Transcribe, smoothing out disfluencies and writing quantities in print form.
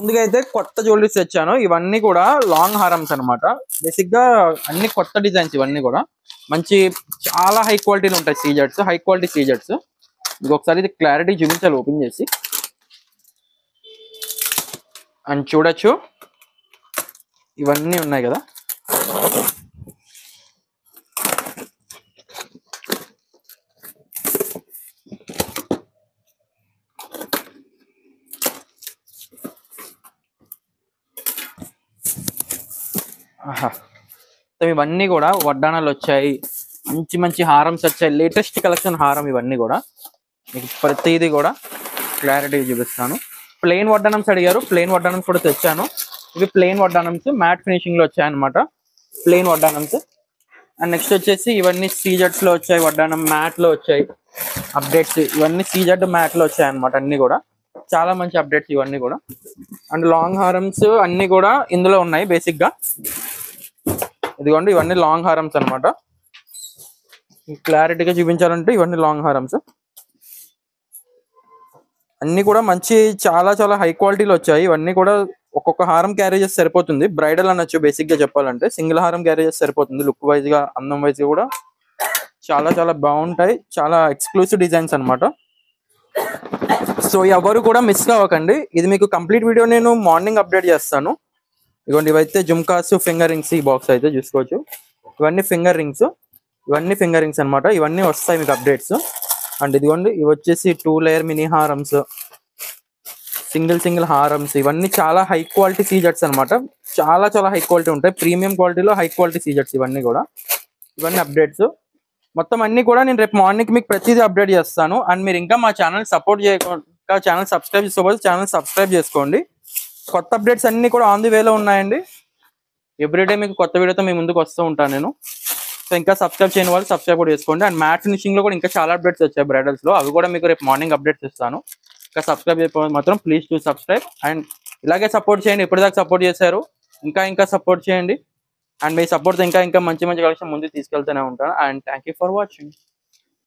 ముందుగా అయితే కొత్త జ్యువెలరీస్ తెచ్చాను. ఇవన్నీ కూడా లాంగ్ హారమ్స్ అనమాట. బేసిక్ గా అన్ని కొత్త డిజైన్స్ ఇవన్నీ కూడా మంచి చాలా హై క్వాలిటీలు ఉంటాయి. సీజెట్స్, హై క్వాలిటీ సీజెట్స్. ఇంకొకసారి ఇది క్లారిటీ చూపించాలి ఓపెన్ చేసి. అండ్ చూడొచ్చు ఇవన్నీ ఉన్నాయి కదా. ఇవన్నీ కూడా వడ్డానాలు వచ్చాయి, మంచి మంచి హారమ్స్ వచ్చాయి, లేటెస్ట్ కలెక్షన్ హారం. ఇవన్నీ కూడా మీకు ప్రతిదీ కూడా క్లారిటీ చూపిస్తాను. ప్లెయిన్ వడ్డానమ్స్ అడిగారు, ప్లెయిన్ వడ్డానమ్స్ కూడా తెచ్చాను. ఇవి ప్లెయిన్ వడ్డానమ్స్ మ్యాట్ ఫినిషింగ్ లో వచ్చాయన్నమాట, ప్లెయిన్ వడ్డానమ్స్. అండ్ నెక్స్ట్ వచ్చేసి ఇవన్నీ సీజెట్స్ లో వచ్చాయి, వడ్డానం మ్యాట్ లో వచ్చాయి అప్డేట్స్. ఇవన్నీ సీజెడ్ మ్యాట్ లో వచ్చాయి అనమాట. అన్ని కూడా చాలా మంచి అప్డేట్స్ ఇవన్నీ కూడా. అండ్ లాంగ్ హారమ్స్ అన్ని కూడా ఇందులో ఉన్నాయి. బేసిక్ గా ఇదిగోండి ఇవన్నీ లాంగ్ హారమ్స్ అనమాట. క్లారిటీగా చూపించాలంటే ఇవన్నీ లాంగ్ హారమ్స్ అన్ని కూడా మంచి చాలా చాలా హై క్వాలిటీలో వచ్చాయి. ఇవన్నీ కూడా ఒక్కొక్క హారం క్యారీ చేసి సరిపోతుంది. బ్రైడల్ అనొచ్చు బేసిక్ గా చెప్పాలంటే. సింగిల్ హారం క్యారీ చేసి సరిపోతుంది. లుక్ వైజ్ గా, అందం వైజ్ కూడా చాలా చాలా బాగుంటాయి. చాలా ఎక్స్క్లూసివ్ డిజైన్స్ అనమాట. సో ఎవరు కూడా మిస్ అవ్వకండి. ఇది మీకు కంప్లీట్ వీడియో నేను మార్నింగ్ అప్డేట్ చేస్తాను. ఇదిగోండి ఇవైతే జుమ్కాస్, ఫింగర్ రింగ్స్. ఈ బాక్స్ అయితే చూసుకోవచ్చు. ఇవన్నీ ఫింగర్ రింగ్స్, ఇవన్నీ ఫింగర్ రింగ్స్ అనమాట. ఇవన్నీ వస్తాయి మీకు అప్డేట్స్. అండ్ ఇదిగోండి ఇవి వచ్చేసి 2 లేయర్ మినీ హారమ్స్, సింగిల్ హారమ్స్. ఇవన్నీ చాలా హై క్వాలిటీ సీజెట్స్ అనమాట. చాలా చాలా హై క్వాలిటీ ఉంటాయి. ప్రీమియం క్వాలిటీలో హై క్వాలిటీ సీజెట్స్ ఇవన్నీ కూడా. ఇవన్నీ అప్డేట్స్ మొత్తం అన్ని కూడా నేను రేపు మార్నింగ్ మీకు ప్రతిదీ అప్డేట్ చేస్తాను. అండ్ మీరు ఇంకా మా ఛానల్ సపోర్ట్ చేయకుండా ఛానల్ సబ్స్క్రైబ్ చేసుకోవాలి. ఛానల్ సబ్స్క్రైబ్ చేసుకోండి. కొత్త అప్డేట్స్ అన్ని కూడా ఆన్ ది వేలో ఉన్నాయండి. ఎవ్రీడే మీకు కొత్త వీడియోతో మీ ముందుకు వస్తూ ఉంటాను నేను. సో ఇంకా సబ్స్క్రైబ్ చేయని వాళ్ళు సబ్స్క్రైబ్ కూడా చేసుకోండి. అండ్ మ్యాట్ ఫినిషింగ్ లో కూడా ఇంకా చాలా అప్డేట్స్ వచ్చాయి బ్రైడల్స్ లో. అవి కూడా మీకు రేపు మార్నింగ్ అప్డేట్స్ ఇస్తాను. ఇంకా సబ్స్క్రైబ్ చేయకపోతే మాత్రం ప్లీజ్ టు సబ్స్క్రైబ్. అండ్ ఇలాగే సపోర్ట్ చేయండి. ఇప్పటిదాకా సపోర్ట్ చేశారు, ఇంకా సపోర్ట్ చేయండి. అండ్ మీ సపోర్ట్ ఇంకా మంచి మంచి కలెక్షన్ ముందుకు తీసుకెళ్తూనే ఉంటాను. And thank you for watching.